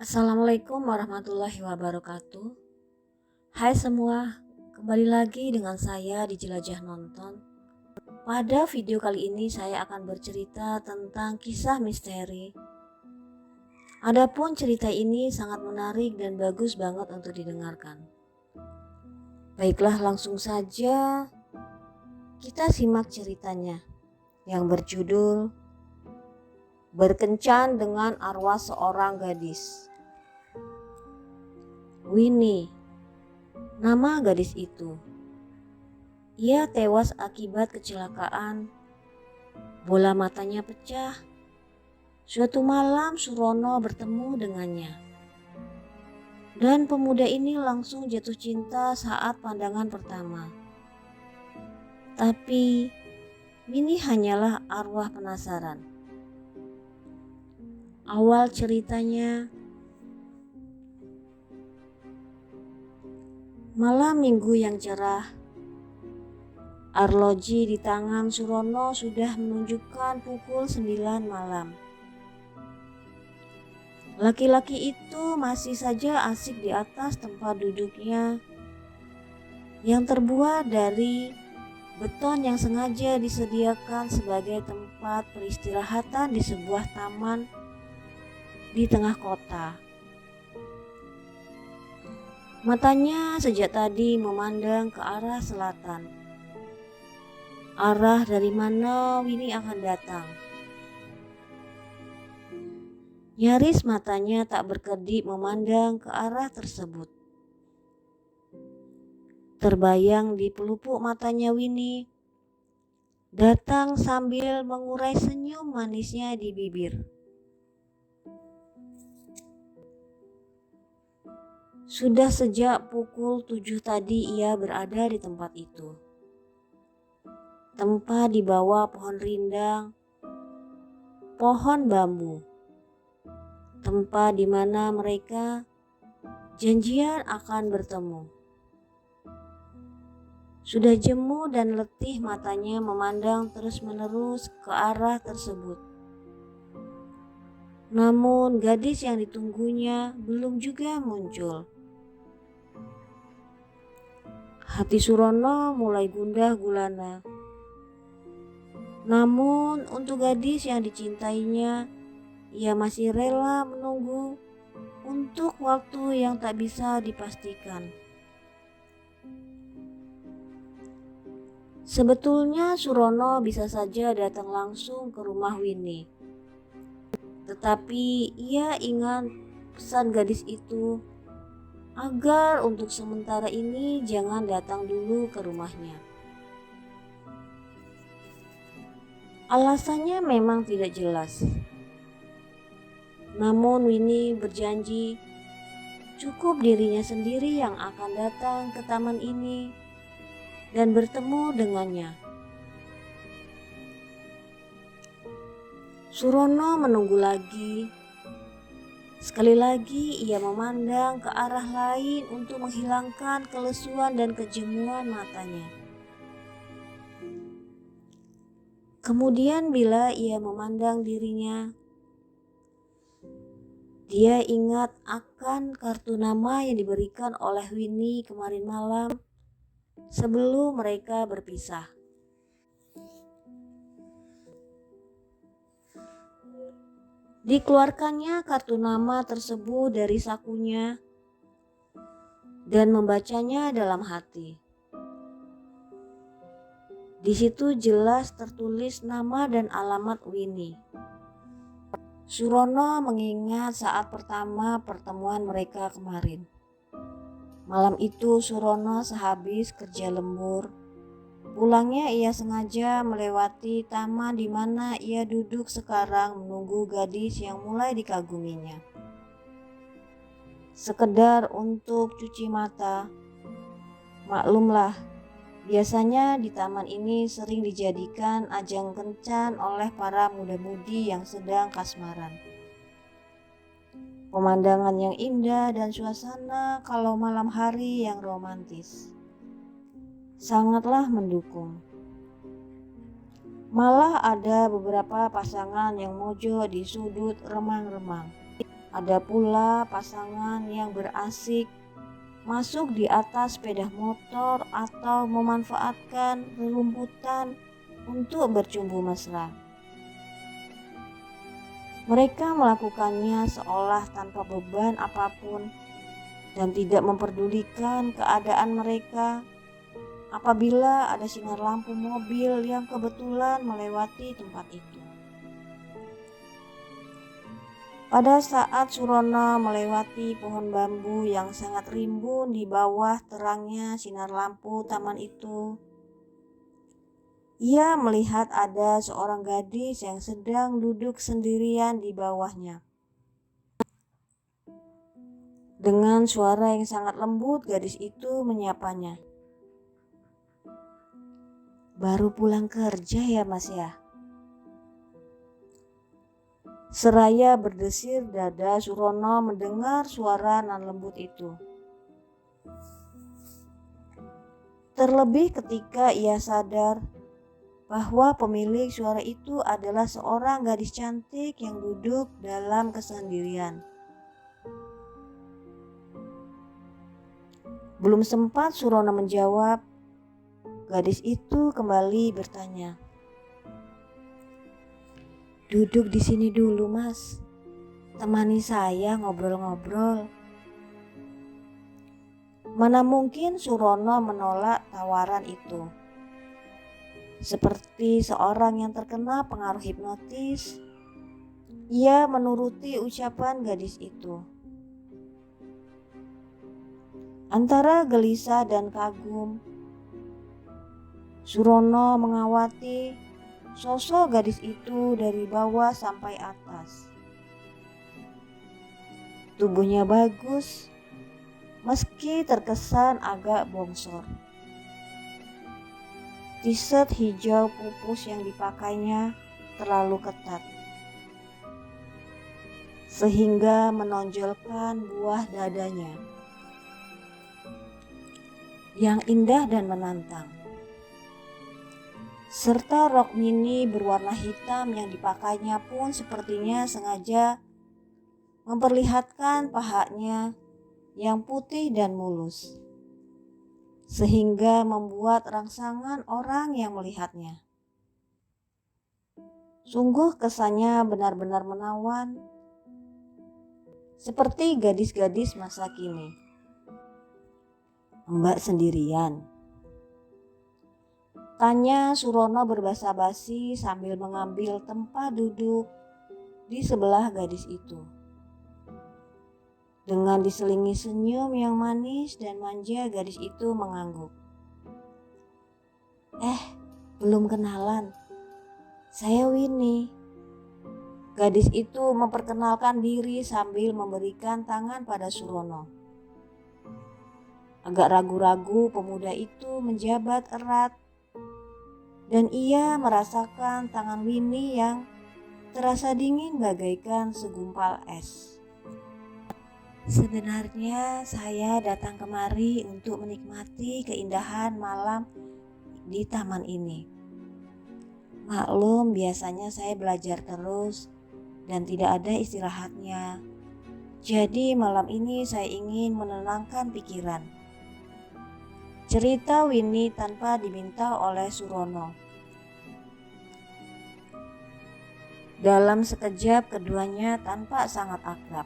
Assalamualaikum warahmatullahi wabarakatuh. Hai semua, kembali lagi dengan saya di Jelajah Nonton. Pada video kali ini saya akan bercerita tentang kisah misteri. Adapun cerita ini sangat menarik dan bagus banget untuk didengarkan. Baiklah, langsung saja kita simak ceritanya yang berjudul Berkencan dengan Arwah Seorang Gadis. Winnie, nama gadis itu. Ia tewas akibat kecelakaan. Bola matanya pecah. Suatu malam Surono bertemu dengannya. Dan pemuda ini langsung jatuh cinta saat pandangan pertama. Tapi Winnie hanyalah arwah penasaran. Awal ceritanya, malam minggu yang cerah, arloji di tangan Surono sudah menunjukkan pukul 9 malam. Laki-laki itu masih saja asik di atas tempat duduknya yang terbuat dari beton yang sengaja disediakan sebagai tempat peristirahatan di sebuah taman di tengah kota. Matanya sejak tadi memandang ke arah selatan, arah dari mana Winnie akan datang. Nyaris matanya tak berkedip memandang ke arah tersebut. Terbayang di pelupuk matanya Winnie datang sambil mengurai senyum manisnya di bibir. Sudah sejak pukul 7 tadi ia berada di tempat itu. Tempat di bawah pohon rindang, pohon bambu. Tempat di mana mereka janjian akan bertemu. Sudah jemu dan letih matanya memandang terus-menerus ke arah tersebut. Namun gadis yang ditunggunya belum juga muncul. Hati Surono mulai gundah gulana. Namun untuk gadis yang dicintainya, ia masih rela menunggu untuk waktu yang tak bisa dipastikan. Sebetulnya Surono bisa saja datang langsung ke rumah Winnie. Tetapi ia ingat pesan gadis itu agar untuk sementara ini jangan datang dulu ke rumahnya. Alasannya memang tidak jelas. Namun Winnie berjanji cukup dirinya sendiri yang akan datang ke taman ini dan bertemu dengannya. Surono menunggu lagi. Sekali lagi ia memandang ke arah lain untuk menghilangkan kelesuan dan kejemuan matanya. Kemudian bila ia memandang dirinya, dia ingat akan kartu nama yang diberikan oleh Winnie kemarin malam sebelum mereka berpisah. Dikeluarkannya kartu nama tersebut dari sakunya dan membacanya dalam hati. Di situ jelas tertulis nama dan alamat Winnie. Surono mengingat saat pertama pertemuan mereka kemarin. Malam itu Surono sehabis kerja lembur. Pulangnya ia sengaja melewati taman di mana ia duduk sekarang menunggu gadis yang mulai dikaguminya. Sekedar untuk cuci mata. Maklumlah, biasanya di taman ini sering dijadikan ajang kencan oleh para muda-mudi yang sedang kasmaran. Pemandangan yang indah dan suasana kalau malam hari yang romantis sangatlah mendukung. Malah ada beberapa pasangan yang mojok di sudut remang-remang Ada pula pasangan yang berasik masuk di atas sepeda motor atau memanfaatkan rerumputan untuk bercumbu mesra. Mereka melakukannya seolah tanpa beban apapun dan tidak memperdulikan keadaan mereka apabila ada sinar lampu mobil yang kebetulan melewati tempat itu. Pada saat Surono melewati pohon bambu yang sangat rimbun di bawah terangnya sinar lampu taman itu, ia melihat ada seorang gadis yang sedang duduk sendirian di bawahnya. Dengan suara yang sangat lembut, gadis itu menyapanya. "Baru pulang kerja ya Mas ya?" Seraya berdesir dada Surono mendengar suara nan lembut itu. Terlebih ketika ia sadar bahwa pemilik suara itu adalah seorang gadis cantik yang duduk dalam kesendirian. Belum sempat Surono menjawab, gadis itu kembali bertanya, "Duduk di sini dulu Mas, temani saya ngobrol-ngobrol." Mana mungkin Surono menolak tawaran itu. Seperti seorang yang terkena pengaruh hipnotis, ia menuruti ucapan gadis itu. Antara gelisah dan kagum, Surono mengawati sosok gadis itu dari bawah sampai atas. Tubuhnya bagus, meski terkesan agak bongsor. T-shirt hijau pupus yang dipakainya terlalu ketat, sehingga menonjolkan buah dadanya yang indah dan menantang. Serta rok mini berwarna hitam yang dipakainya pun sepertinya sengaja memperlihatkan pahanya yang putih dan mulus, sehingga membuat rangsangan orang yang melihatnya. Sungguh kesannya benar-benar menawan, seperti gadis-gadis masa kini. "Mbak sendirian?" tanya Surono berbasa-basi sambil mengambil tempat duduk di sebelah gadis itu. Dengan diselingi senyum yang manis dan manja, gadis itu mengangguk. Belum kenalan. Saya Winnie." Gadis itu memperkenalkan diri sambil memberikan tangan pada Surono. Agak ragu-ragu, pemuda itu menjabat erat dan ia merasakan tangan Winnie yang terasa dingin bagaikan segumpal es. "Sebenarnya saya datang kemari untuk menikmati keindahan malam di taman ini. Maklum, biasanya saya belajar terus dan tidak ada istirahatnya. Jadi malam ini saya ingin menenangkan pikiran," cerita Winnie tanpa diminta oleh Surono. Dalam sekejap keduanya tampak sangat akrab.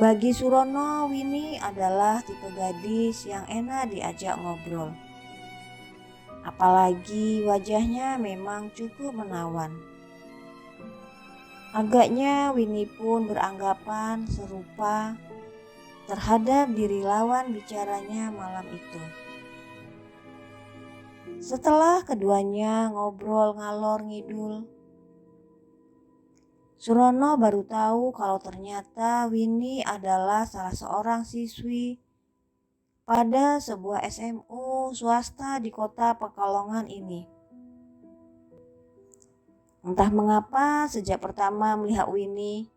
Bagi Surono, Winnie adalah tipe gadis yang enak diajak ngobrol. Apalagi wajahnya memang cukup menawan. Agaknya Winnie pun beranggapan serupa terhadap diri lawan bicaranya malam itu. Setelah keduanya ngobrol ngalor ngidul, Surono baru tahu kalau ternyata Winnie adalah salah seorang siswi pada sebuah SMU swasta di kota Pekalongan ini. Entah mengapa sejak pertama melihat Winnie,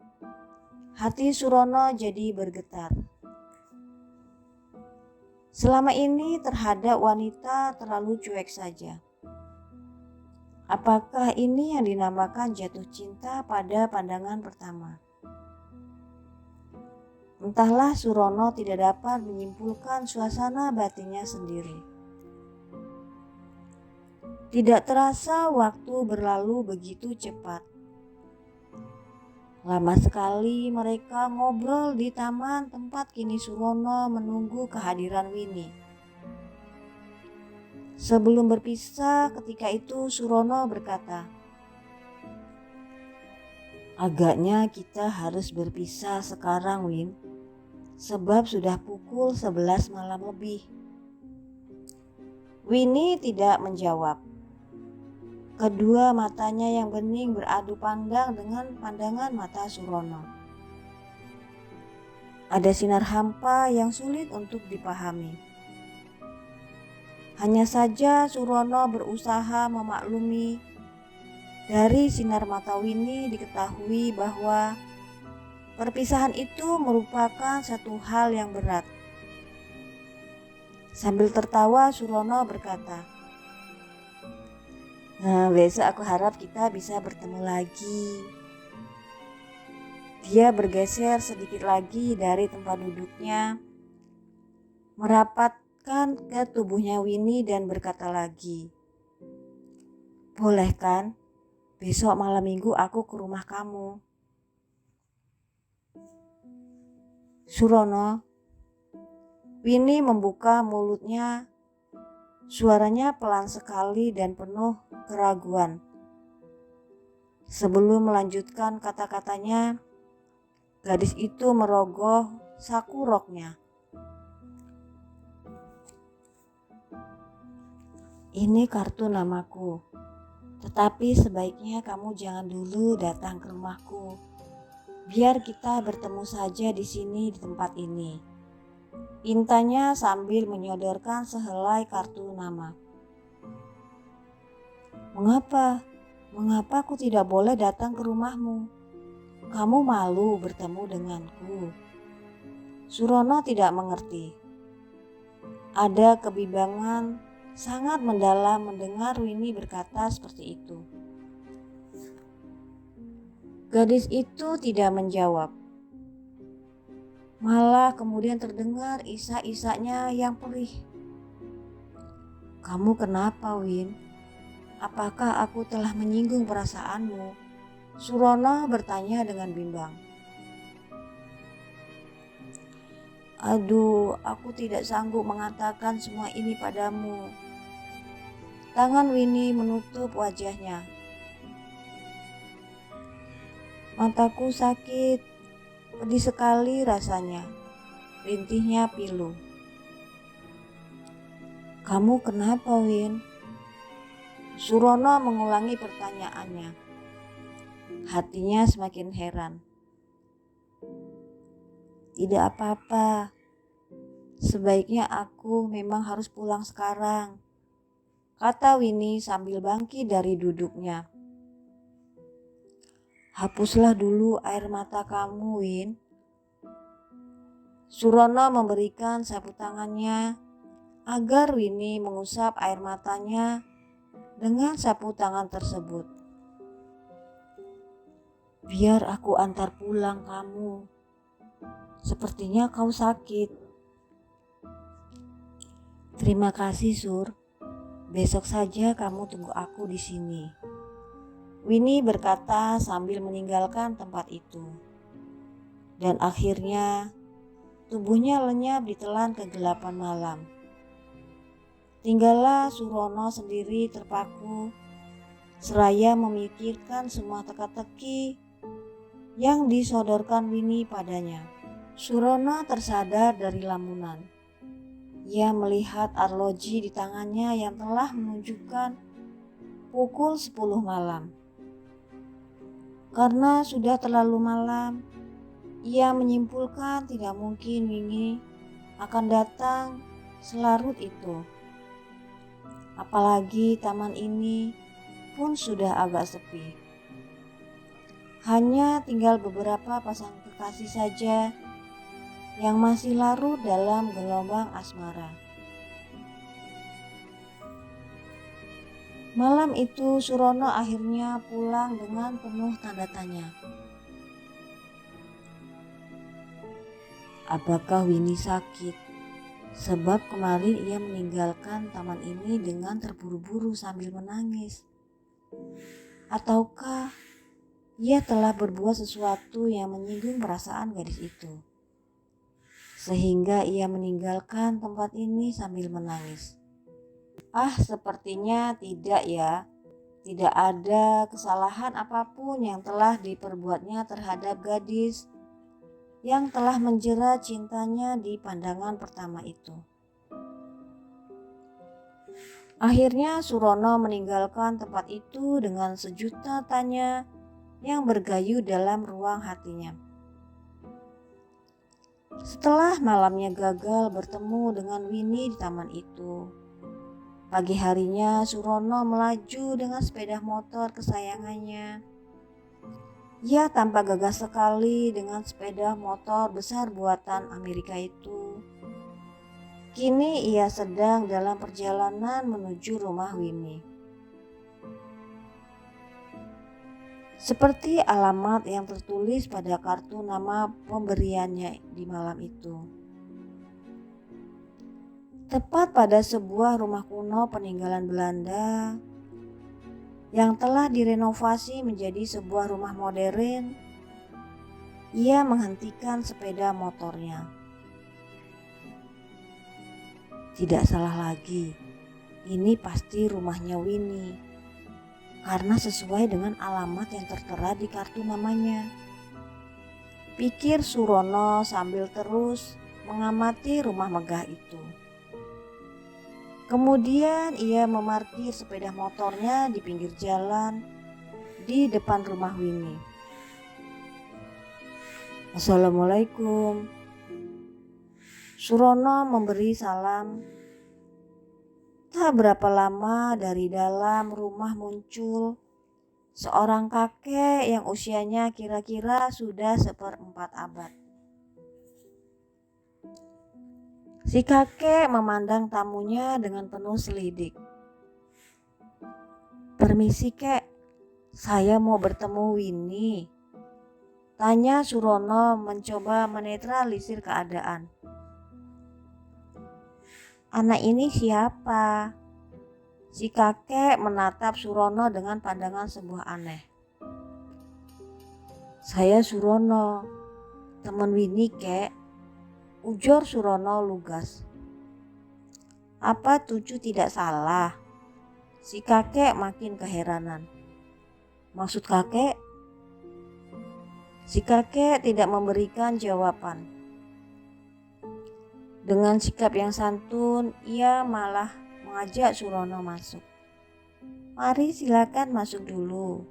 hati Surono jadi bergetar. Selama ini terhadap wanita terlalu cuek saja. Apakah ini yang dinamakan jatuh cinta pada pandangan pertama? Entahlah, Surono tidak dapat menyimpulkan suasana batinnya sendiri. Tidak terasa waktu berlalu begitu cepat. Lama sekali mereka ngobrol di taman tempat kini Surono menunggu kehadiran Winnie. Sebelum berpisah ketika itu Surono berkata, "Agaknya kita harus berpisah sekarang, Win. Sebab sudah pukul 11 malam lebih." Winnie tidak menjawab. Kedua matanya yang bening beradu pandang dengan pandangan mata Surono. Ada sinar hampa yang sulit untuk dipahami. Hanya saja Surono berusaha memaklumi. Dari sinar mata Winnie diketahui bahwa perpisahan itu merupakan satu hal yang berat. Sambil tertawa Surono berkata, "Besok aku harap kita bisa bertemu lagi." Dia bergeser sedikit lagi dari tempat duduknya, merapatkan ke tubuhnya Winnie dan berkata lagi, "Boleh kan? Besok malam minggu aku ke rumah kamu." "Surono." Winnie membuka mulutnya. Suaranya pelan sekali dan penuh keraguan. Sebelum melanjutkan kata-katanya, gadis itu merogoh saku roknya. "Ini kartu namaku. Tetapi sebaiknya kamu jangan dulu datang ke rumahku. Biar kita bertemu saja di sini di tempat ini," pintanya sambil menyodorkan sehelai kartu nama. Mengapa aku tidak boleh datang ke rumahmu? Kamu malu bertemu denganku?" Surono tidak mengerti. Ada kebimbangan sangat mendalam mendengar Winnie berkata seperti itu. Gadis itu tidak menjawab. Malah kemudian terdengar isak-isaknya yang perih. "Kamu kenapa, Win? Apakah aku telah menyinggung perasaanmu?" Surono bertanya dengan bimbang. "Aduh, aku tidak sanggup mengatakan semua ini padamu." Tangan Winnie menutup wajahnya. "Mataku sakit, pedih sekali rasanya," rintihnya pilu. "Kamu kenapa, Win?" Surono mengulangi pertanyaannya. Hatinya semakin heran. "Tidak apa-apa. Sebaiknya aku memang harus pulang sekarang," kata Winnie sambil bangkit dari duduknya. "Hapuslah dulu air mata kamu, Win." Surono memberikan sapu tangannya agar Winnie mengusap air matanya dengan sapu tangan tersebut. "Biar aku antar pulang kamu. Sepertinya kau sakit." "Terima kasih, Sur. Besok saja kamu tunggu aku di sini," Winnie berkata sambil meninggalkan tempat itu. Dan akhirnya tubuhnya lenyap ditelan kegelapan malam. Tinggallah Surono sendiri terpaku, seraya memikirkan semua teka-teki yang disodorkan Winnie padanya. Surono tersadar dari lamunan. Ia melihat arloji di tangannya yang telah menunjukkan pukul 10 malam. Karena sudah terlalu malam, ia menyimpulkan tidak mungkin Winnie akan datang selarut itu. Apalagi taman ini pun sudah agak sepi. Hanya tinggal beberapa pasang kekasih saja yang masih larut dalam gelombang asmara. Malam itu Surono akhirnya pulang dengan penuh tanda tanya. apakah Winnie sakit? Sebab kemarin ia meninggalkan taman ini dengan terburu-buru sambil menangis. Ataukah ia telah berbuat sesuatu yang menyinggung perasaan gadis itu, sehingga ia meninggalkan tempat ini sambil menangis? Sepertinya tidak ya. Tidak ada kesalahan apapun yang telah diperbuatnya terhadap gadis yang telah menjerat cintanya di pandangan pertama itu. Akhirnya Surono meninggalkan tempat itu dengan sejuta tanya yang bergayu dalam ruang hatinya. Setelah malamnya gagal bertemu dengan Winnie di taman itu, pagi harinya Surono melaju dengan sepeda motor kesayangannya. Ia tampak gagah sekali dengan sepeda motor besar buatan Amerika itu. Kini ia sedang dalam perjalanan menuju rumah Winnie. Seperti alamat yang tertulis pada kartu nama pemberiannya di malam itu. Tepat pada sebuah rumah kuno peninggalan Belanda yang telah direnovasi menjadi sebuah rumah modern, ia menghentikan sepeda motornya. Tidak salah lagi, ini pasti rumahnya Winnie, karena sesuai dengan alamat yang tertera di kartu namanya, pikir Surono sambil terus mengamati rumah megah itu. Kemudian ia memarkir sepeda motornya di pinggir jalan di depan rumah Winnie. Assalamualaikum. Surono memberi salam. Tak berapa lama dari dalam rumah muncul seorang kakek yang usianya kira-kira sudah 1/4 abad. Si kakek memandang tamunya dengan penuh selidik. Permisi kek, saya mau bertemu Winnie, tanya Surono mencoba menetralisir keadaan. Anak ini siapa? Si kakek menatap Surono dengan pandangan sebuah aneh. Saya Surono, teman Winnie kek, ujar Surono lugas. Apa Tuju tidak salah? Si kakek makin keheranan. Maksud kakek? Si kakek tidak memberikan jawaban. Dengan sikap yang santun, ia malah mengajak Surono masuk. Mari silakan masuk dulu.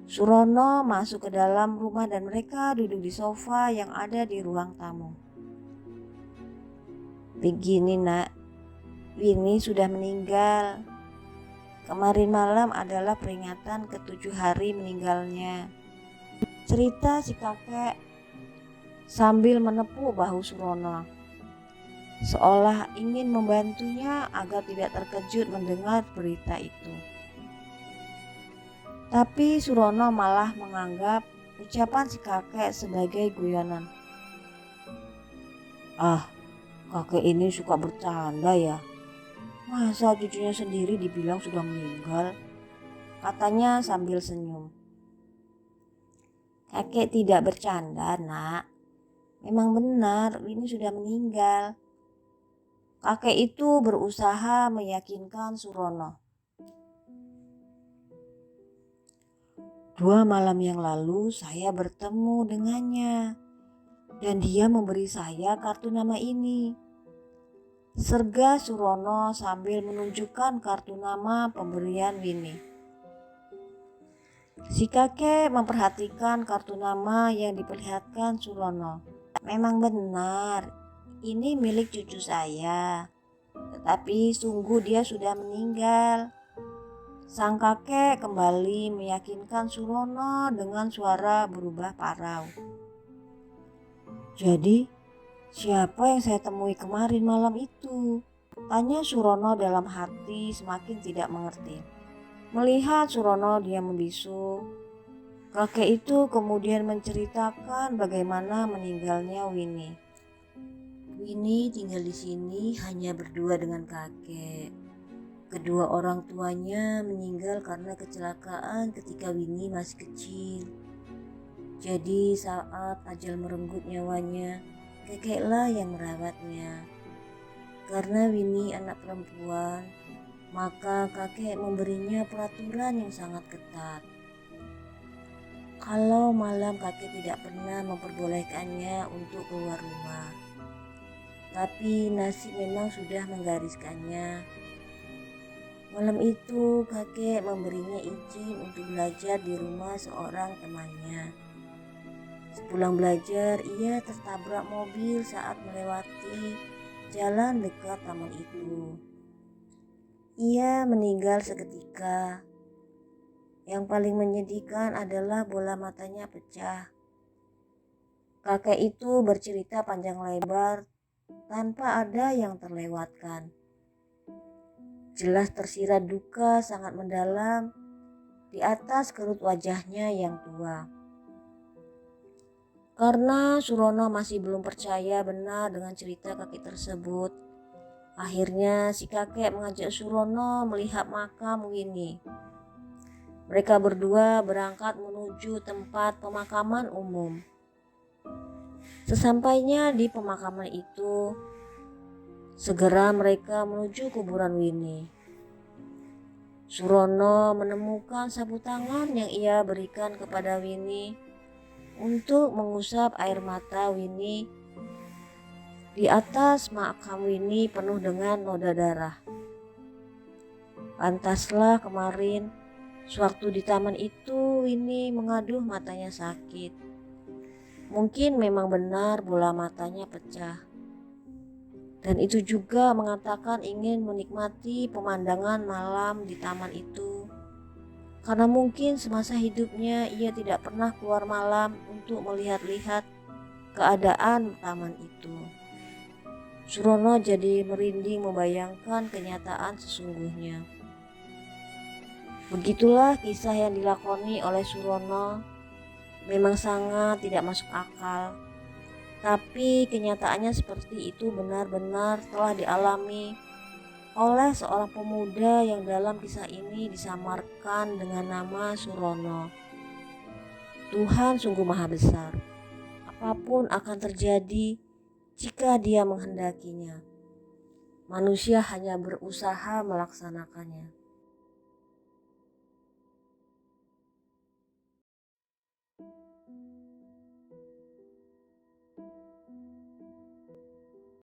Surono masuk ke dalam rumah dan mereka duduk di sofa yang ada di ruang tamu. Begini nak, Winnie sudah meninggal. Kemarin malam adalah peringatan ke-7 hari meninggalnya. Cerita si kakek sambil menepuk bahu Surono, seolah ingin membantunya agar tidak terkejut mendengar berita itu. Tapi Surono malah menganggap ucapan si kakek sebagai guyonan. Kakek ini suka bercanda ya. Masa cucunya sendiri dibilang sudah meninggal? Katanya sambil senyum. Kakek tidak bercanda nak. Memang benar Winnie sudah meninggal. Kakek itu berusaha meyakinkan Surono. 2 malam yang lalu saya bertemu dengannya dan dia memberi saya kartu nama ini. Serga Surono sambil menunjukkan kartu nama pemberian Winnie. Si kakek memperhatikan kartu nama yang diperlihatkan Surono. Memang benar, ini milik cucu saya. Tetapi sungguh dia sudah meninggal. Sang kakek kembali meyakinkan Surono dengan suara berubah parau. Jadi, siapa yang saya temui kemarin malam itu? Tanya Surono dalam hati semakin tidak mengerti. Melihat Surono dia membisu. Kakek itu kemudian menceritakan bagaimana meninggalnya Winnie. Winnie tinggal di sini hanya berdua dengan kakek. Kedua orang tuanya meninggal karena kecelakaan ketika Winnie masih kecil. Jadi saat ajal merenggut nyawanya, kakeklah yang merawatnya. Karena Winnie anak perempuan, maka kakek memberinya peraturan yang sangat ketat. Kalau malam kakek tidak pernah memperbolehkannya untuk keluar rumah. Tapi nasib memang sudah menggariskannya. Malam itu kakek memberinya izin untuk belajar di rumah seorang temannya. Sepulang belajar, ia tertabrak mobil saat melewati jalan dekat taman itu. Ia meninggal seketika. Yang paling menyedihkan adalah bola matanya pecah. Kakek itu bercerita panjang lebar tanpa ada yang terlewatkan. Jelas tersirat duka sangat mendalam di atas kerut wajahnya yang tua. Karena Surono masih belum percaya benar dengan cerita kakek tersebut, akhirnya si kakek mengajak Surono melihat makam Winnie. Mereka berdua berangkat menuju tempat pemakaman umum. Sesampainya di pemakaman itu, segera mereka menuju kuburan Winnie. Surono menemukan sapu tangan yang ia berikan kepada Winnie untuk mengusap air mata Winnie. Di atas makam Winnie penuh dengan noda darah. Pantaslah kemarin sewaktu di taman itu Winnie mengaduh matanya sakit. Mungkin memang benar bola matanya pecah. Dan itu juga mengatakan ingin menikmati pemandangan malam di taman itu. Karena mungkin semasa hidupnya ia tidak pernah keluar malam untuk melihat-lihat keadaan taman itu. Surono jadi merinding membayangkan kenyataan sesungguhnya. Begitulah kisah yang dilakoni oleh Surono. Memang sangat tidak masuk akal. Tapi kenyataannya seperti itu benar-benar telah dialami oleh seorang pemuda yang dalam kisah ini disamarkan dengan nama Surono. Tuhan sungguh maha besar. Apapun akan terjadi jika Dia menghendakinya. Manusia hanya berusaha melaksanakannya.